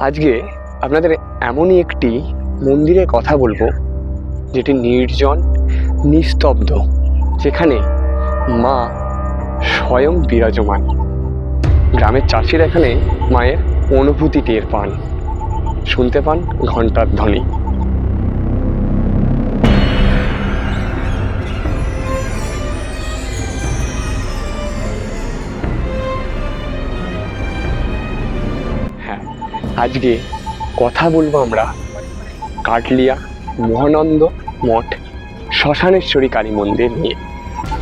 আজকে আপনাদের এমনই একটি মন্দিরের কথা বলবো যেটি নির্জন, নিস্তব্ধ, যেখানে মা স্বয়ং বিরাজমান। গ্রামের চাষিরা এখানে মায়ের অনুভূতি টের পান, শুনতে পান ঘণ্টার ধ্বনি। হ্যাঁ, আজকে কথা বলবো আমরা কাটলিয়া মহানন্দ মঠ শ্মশানেশ্বরী কালী মন্দির নিয়ে।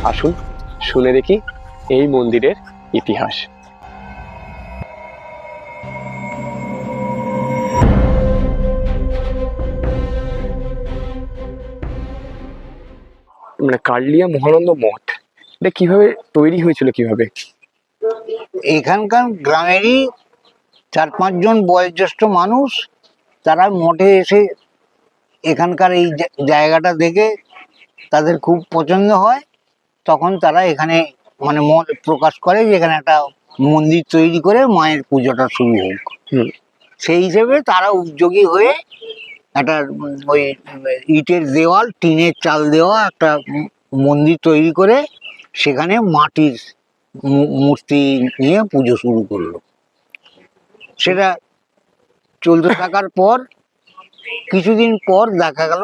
আসুন শুনে দেখি এই মন্দিরের ইতিহাস। কাটলিয়া মহানন্দ মঠ এটা কিভাবে তৈরি হয়েছিল, কিভাবে? এখানকার গ্রামেরই 4-5 জন বয়োজ্যেষ্ঠ মানুষ, তারা মঠে এসে এখানকার এই জায়গাটা দেখে তাদের খুব পছন্দ হয়। তখন তারা এখানে মত প্রকাশ করে যে এখানে একটা মন্দির তৈরি করে মায়ের পুজোটা শুরু হোক। সেই হিসেবে তারা উদ্যোগী হয়ে একটা ওই ইটের দেওয়াল, টিনের চাল দেওয়া একটা মন্দির তৈরি করে সেখানে মাটির মূর্তি নিয়ে পুজো শুরু করলো। সেটা চলতে থাকার পর কিছুদিন পর দেখা গেল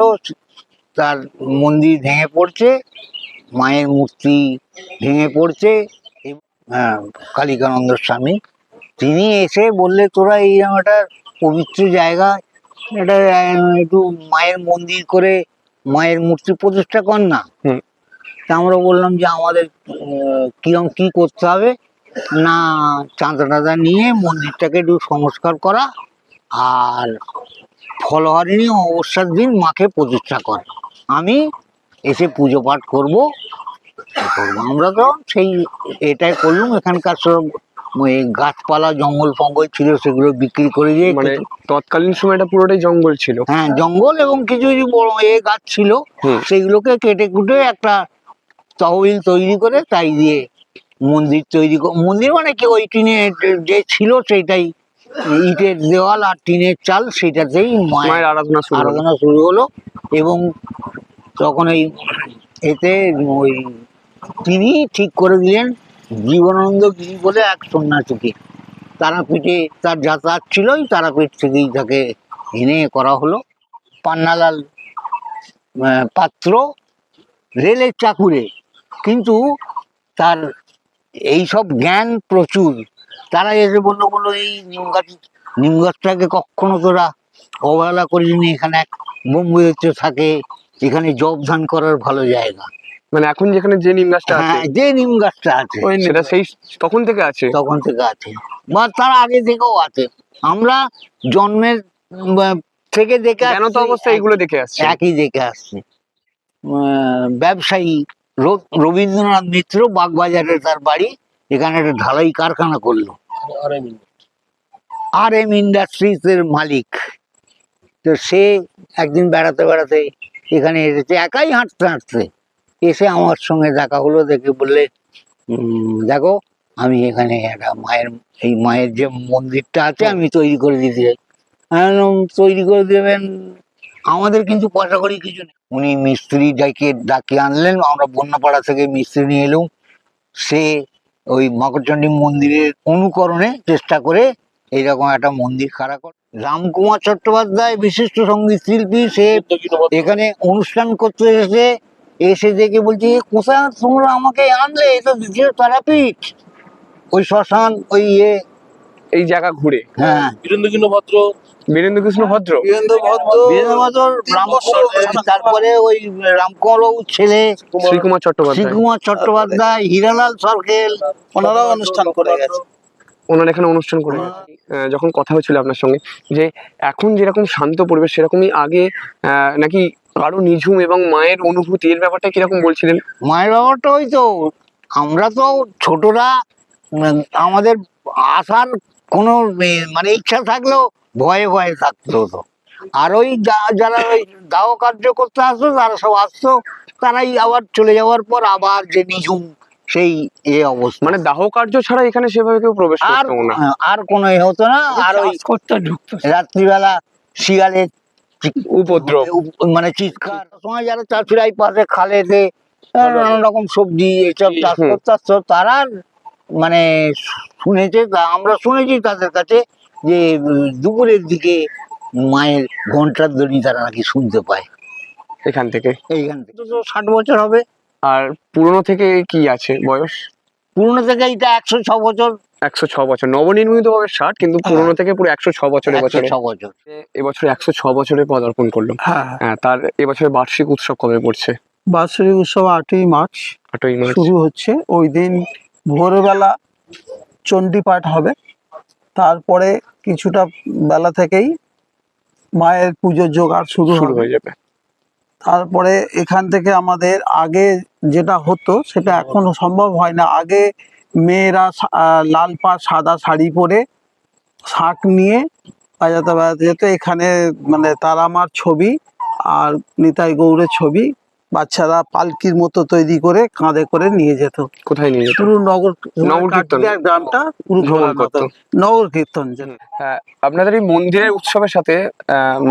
তার মন্দির ভেঙে পড়ছে, মায়ের মূর্তি ভেঙে পড়ছে। কালিকানন্দ স্বামী তিনি এসে বললে, তোরা এইরকম একটা পবিত্র জায়গা, এটা একটু মায়ের মন্দির করে মায়ের মূর্তি প্রতিষ্ঠা কর না। তা আমরা বললাম যে আমাদের কিরম কি করতে হবে না, চাঁদা টাদা নিয়ে মন্দিরটাকে একটু সংস্কার করা আর ফলহারিণী অবস্যার দিন মাকে প্রতিষ্ঠা কর, আমি এসে পুজো পাঠ করবো। আমরা তো সেই এটাই করলাম। এখানকার সব গাছপালা জঙ্গল ফঙ্গল ছিল, সেগুলো বিক্রি করে দিয়ে, তৎকালীন সময়টা পুরোটাই জঙ্গল ছিল। হ্যাঁ, জঙ্গল এবং কিছু কিছু বড় গাছ ছিল, সেইগুলোকে কেটে কুটে একটা তহবিল তৈরি করে তাই দিয়ে মন্দির তৈরি। মন্দির মানে কি, ওই টিনের যে ছিল সেইটাই, ইটের দেওয়াল আর টিনের চাল, সেটাতেই মায়ের আরাধনা শুরু হলো। এবং তখন এতে ওই তিনি ঠিক করে দিলেন জীবনানন্দ গিরি বলে এক সন্ন্যাসীকে। তারাপীঠে তার যাতায়াত ছিল, তারাপীঠ থেকেই তাকে এনে করা হলো। পান্নালাল পাত্র রেলের চাকুরে, কিন্তু তার এই সব জ্ঞান প্রচুর। তারা এসে বললো এই নিম গাছটাকে কখনো তোরা অবহেলা করিনি, এখানে এক ব্রহ্মদৈত্য থাকে, এখানে জব ধান করার ভালো জায়গা। এখন যেখানে যে নিম গাছটা আছে, যে নিম গাছটা আছে সেটা সেই তখন থেকে আছে বা তার আগে থেকেও আছে। আমরা জন্মের থেকে দেখে অবস্থা এগুলো দেখে আসছি, একই দেখে আসছি। ব্যবসায়ী রবীন্দ্রনাথ মিত্র বাগবাজারে তার বাড়ি, এখানে একটা ঢালাই কারখানা করলো, RM ইন্ডাস্ট্রিজ এর মালিক। তো সে একদিন বেড়াতে বেড়াতে এখানে এসেছে, একাই হাঁটতে হাঁটতে এসে আমার সঙ্গে দেখা হলো। দেখে বললে, দেখো আমি এখানে একটা মায়ের যে মন্দিরটা আছে আমি তৈরি করে দিতে চাই। তৈরি করে দেবেন, আমাদের কিন্তু পয়সা করি কিছু নেই। উনি মিস্ত্রি ডাকে আনলেন, আমরা বন্যাপাড়া থেকে মিস্ত্রি নিয়ে এলুম। সে ওই মকরচণ্ডী মন্দিরের অনুকরণে চেষ্টা করে এইরকম একটা মন্দির খাড়া করে। রামকুমার চট্টোপাধ্যায় বিশিষ্ট সঙ্গীত শিল্পী, সে এখানে অনুষ্ঠান করতে এসে দেখে বলছে, কোথায় তোমরা আমাকে আনলে, এটা দ্বিতীয় তারাপীঠ, ওই শ্মশান, ওই এই জায়গা ঘুরে। হ্যাঁ, বীরেন্দ্র ভদ্র, তারপরে ওই রামকুমার বাবুর ছেলে শ্রীকুমার চট্টোপাধ্যায়, হীরালাল সরকেল, ওনারাও অনুষ্ঠান করে গেছে। ওনারা এখানে অনুষ্ঠান করে গেছে। যখন কথা হয়েছিল আপনার সঙ্গে যে এখন যেরকম শান্ত পরিবেশ, সেরকমই আগে নাকি আরো নিঝুম, এবং মায়ের অনুভূতি এর ব্যাপারটা কিরকম বলছিলেন? মায়ের ব্যাপারটা ওই তো, আমরা তো ছোটরা, আমাদের আসার কোনো ইচ্ছা থাকলেও ভয়ে ভয়ে থাকতে হতো। আর ওই যারা ওই দাহ কার্য করতে আসতো, তারা সব আসতো, তারাই আবার চলে যাওয়ার পর আবার যে নিঝুম সেই অবস্থা। মানে দাহ কার্য ছাড়া এখানে সেভাবে কেউ প্রবেশ আর করতো না। আর কোনো হতো না। আর ওই করতে ঢুকতো রাত্রিবেলা শিয়ালের উপদ্রব। মানে চিৎকার সময় যারা চাষিরা এই পাশে খালেতে নানান রকম সবজি এসব চাষ হুম। করতে আসতো, তারা মানে শুনেছে, আমরা শুনেছি তাদের কাছে যে দুপুরের দিকে মায়ের ঘন্টার ধ্বনি তারা নাকি শুনতে পায় এখান থেকে। এইখান থেকে। তো 60 বছর হবে। আর পুরনো থেকে কি আছে বয়স? পুরনো থেকে এটা 106 বছর। 106 বছর, নবনির্মিত ভাবে 60, কিন্তু পুরনো থেকে পুরো 106 বছর এবছরে। 106 বছর। এবছর 106 বছরে পদার্পণ করলো। হ্যাঁ হ্যাঁ, তার এবছরের বার্ষিক উৎসব কবে পড়ছে? বাৎসরিক উৎসব 8ই মার্চ 8ই মার্চ। শুরু হচ্ছে। ওই দিন ভোরবেলা চণ্ডী পাঠ হবে, তারপরে কিছুটা বেলা থেকেই মায়ের পুজোর জোগাড় শুরু শুরু হবে। হয়ে যাবে। তারপরে এখান থেকে আমাদের আগে যেটা হতো সেটা এখনো সম্ভব হয় না। আগে মেয়েরা লাল পাড় সাদা শাড়ি পরে শাঁখ নিয়ে বাজাতে বাজাতে যেত। এখানে মানে তারামার ছবি আর নিতাই গৌড়ের ছবি বাচ্চারা পালকির মতো তৈরি করে কাঁধে করে নিয়ে যেত। কোথায় নিয়ে যেত? পুরো নগর নগর কীর্তন। কাটলিয়ার গ্রামটা পুরো ভ্রমণ ঘোরানো হতো। করতো। নগর কীর্তন যেটা। হ্যাঁ, আপনাদের এই মন্দিরের উৎসবের সাথে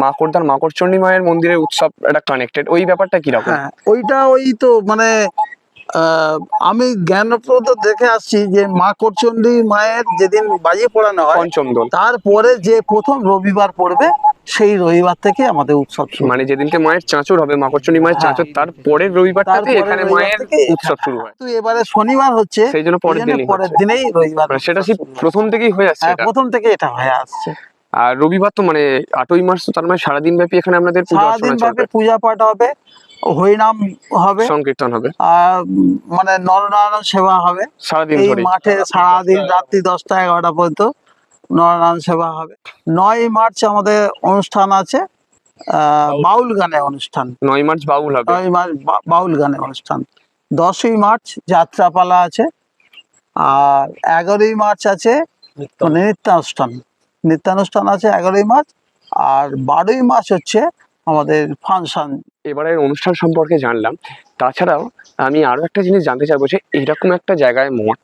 মাকড়দার মাকড়চণ্ডী মায়ের মন্দিরের উৎসব একটা কানেক্টেড, ওই ব্যাপারটা কিরকম? হ্যাঁ, ওইটা ওই তো মানে আমি জ্ঞানপ্রদ দেখে আসছি যে মা করচণ্ডী মায়ের যেদিন বাজি পোড়ানো হয় পঞ্চম দোল, তারপরে যে প্রথম রবিবার পড়বে সেই রবিবার থেকে আমাদের উৎসব শুরু। মানে যেদিনকে মায়ের চাঁচর হবে, মাকড়চণ্ডী মায়ের হ্যাঁ। চাঁচর, তার পরের রবিবারটাতে তারপরের এখানে রবিবার মায়ের থেকে উৎসব শুরু হয়। তো এবারে শনিবার হচ্ছে, সেই জন্য পরের এই জন্য দিনই পরের হচ্ছে। দিনেই রবিবার মানে সেটা উৎসব সেই শুরু হয়। প্রথম থেকেই হয়ে আসছে হ্যাঁ, এটা। প্রথম থেকে এটা হয়ে আসছে। আর রবিবার তো মানে 8ই মার্চ, তো তার মানে সারাদিন ব্যাপী এখানে আপনাদের পূজা সারাদিন অর্চনা ব্যাপী চলবে, পূজা পাঠ হবে, হরিনাম হবে, সংকীর্তন হবে আর মানে নরনারায়ণ সেবা হবে সারাদিন এই ধরে। মাঠে। সারাদিন রাত্রি 10টা 11টা পর্যন্ত নরনারায়ণ সেবা হবে। 9ই মার্চ আমাদের অনুষ্ঠান আছে, বাউল গানের অনুষ্ঠান। 9ই মার্চ বাউল হবে। 9ই মার্চ বাউল গানের অনুষ্ঠান। 10ই মার্চ যাত্রাপালা আছে। আর 11ই মার্চ আছে মানে নৃত্যানুষ্ঠান আছে 11ই মার্চ। আর 12ই মার্চ হচ্ছে আমাদের ফাংশন। এবারের অনুষ্ঠান সম্পর্কে জানলাম, তাছাড়াও আমি আরো একটা জিনিস জানতে চাইবো যে এরকম একটা জায়গায় মঠ,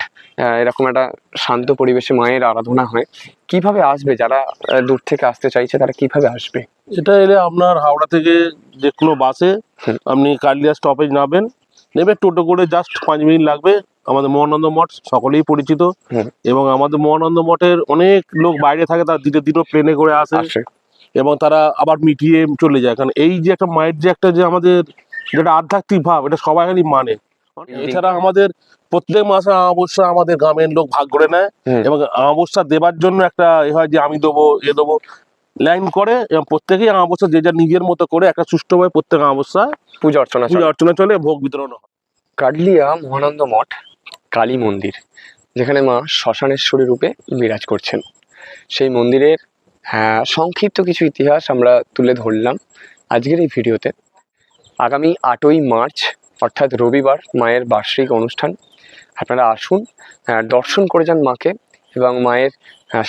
এরকম একটা শান্ত পরিবেশে মায়ের আরাধনা হয়, কিভাবে আসবে যারা দূর থেকে আসতে চাইছে, তারা কিভাবে আসবে? এটা এলে আপনার হাওড়া থেকে যে কোনো বাসে হুম। আপনি কালিয়া স্টপেজ নামবেন, নেবে টোটো করে জাস্ট 5 মিনিট লাগবে। আমাদের মহানন্দ মঠ সকলেই পরিচিত, হুম। এবং আমাদের মহানন্দ মঠের অনেক লোক বাইরে থাকে, তারা দিনের দিনও প্লেনে করে আসে আসে। এবং তারা আবার মিটিয়ে চলে যায়। কারণ এই যে একটা মায়ের যে একটা যে আমাদের যেটা আধ্যাত্মিক ভাব, এটা সবাই খালি মানে। এছাড়া আমাদের প্রত্যেক মাসে অমাবস্যা আমাদের গ্রামের লোক ভাগ করে নেয়, হুম। এবং অমাবস্যা দেবার জন্য একটা এ হয় যে আমি দেবো দেবো লাইন করে, এবং প্রত্যেকেই অমাবস্যা যে যার নিজের মতো করে একটা সুষ্ঠুভাবে প্রত্যেক অমাবস্যা পূজা অর্চনা পূজা চলে। অর্চনা চলে, ভোগ বিতরণ হয়। কাডলিয়া মহানন্দ মঠ কালী মন্দির, যেখানে মা শ্মশানেশ্বরী রূপে বিরাজ করছেন, সেই মন্দিরের সংক্ষিপ্ত কিছু ইতিহাস আমরা তুলে ধরলাম আজকের এই ভিডিওতে। আগামী 8ই মার্চ অর্থাৎ রবিবার মায়ের বার্ষিক অনুষ্ঠান, আপনারা আসুন, দর্শন করে যান মাকে, এবং মায়ের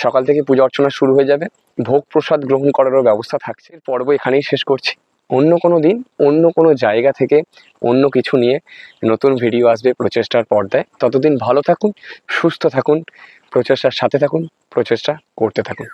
সকাল থেকে পূজা অর্চনা শুরু হয়ে যাবে, ভোগ প্রসাদ গ্রহণ করারও ব্যবস্থা থাকছে। পর্ব এখানেই শেষ করছি। অন্য কোনো দিন অন্য কোনো জায়গা থেকে অন্য কিছু নিয়ে নতুন ভিডিও আসবে প্রচেষ্টার পর্দায়। ততদিন ভালো থাকুন, সুস্থ থাকুন, প্রচেষ্টার সাথে থাকুন, প্রচেষ্টা করতে থাকুন।